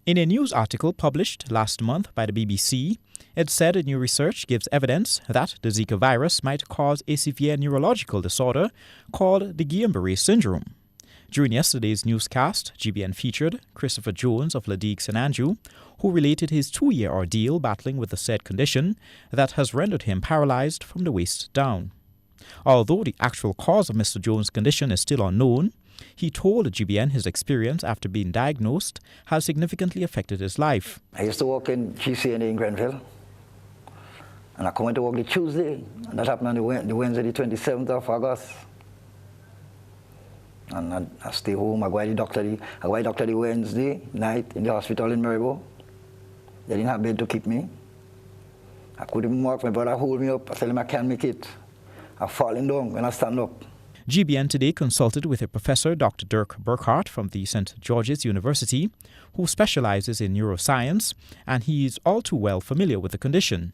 In a news article published last month by the BBC, it said new research gives evidence that the Zika virus might cause a severe neurological disorder called the Guillain-Barré Syndrome. During yesterday's newscast, GBN featured Christopher Jones of Ladig St Andrew, who related his 2-year ordeal battling with the said condition that has rendered him paralyzed from the waist down. Although the actual cause of Mr. Jones' condition is still unknown, he told GBN his experience after being diagnosed has significantly affected his life. I used to work in GCNA in Grenville, and I come to work the Tuesday, and that happened on the Wednesday, the 27th of August. And I stay home, I go to the doctor the Wednesday night in the hospital in Maribo. They didn't have bed to keep me. I couldn't walk, my brother hold me up, I tell him I can't make it. I'm falling down when I stand up. GBN today consulted with a professor, Dr. Dirk Burkhardt from the St. George's University, who specializes in neuroscience, and he is all too well familiar with the condition.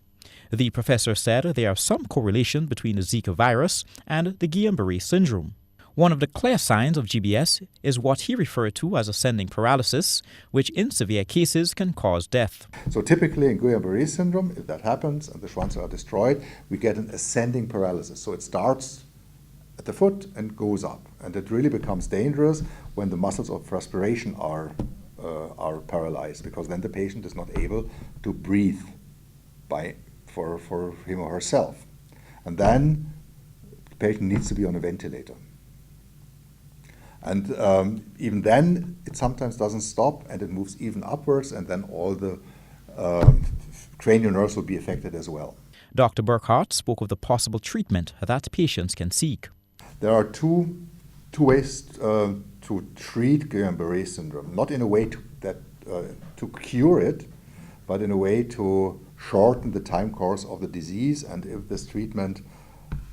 The professor said there are some correlation between the Zika virus and the Guillain-Barré syndrome. One of the clear signs of GBS is what he referred to as ascending paralysis, which in severe cases can cause death. So typically in Guillain-Barré syndrome, if that happens and the Schwanz are destroyed, we get an ascending paralysis. So it starts at the foot and goes up. And it really becomes dangerous when the muscles of respiration are paralyzed, because then the patient is not able to breathe for him or herself. And then the patient needs to be on a ventilator. And even then, it sometimes doesn't stop, and it moves even upwards, and then all the cranial nerves will be affected as well. Dr. Burkhardt spoke of the possible treatment that patients can seek. There are two ways to treat Guillain-Barré syndrome, not in a way to cure it, but in a way to shorten the time course of the disease. And if this treatment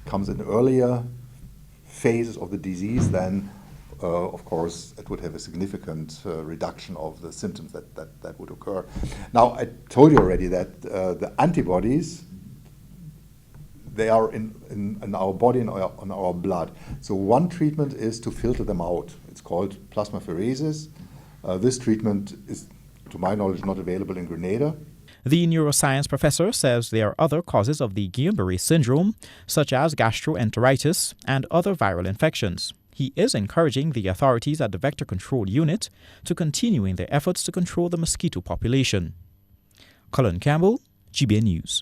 comes in earlier phases of the disease, then of course, it would have a significant reduction of the symptoms that would occur. Now, I told you already that the antibodies, they are in our body and on our blood. So one treatment is to filter them out. It's called plasmapheresis. This treatment is, to my knowledge, not available in Grenada. The neuroscience professor says there are other causes of the Guillain-Barré syndrome, such as gastroenteritis and other viral infections. He is encouraging the authorities at the Vector Control Unit to continue in their efforts to control the mosquito population. Colin Campbell, GBN News.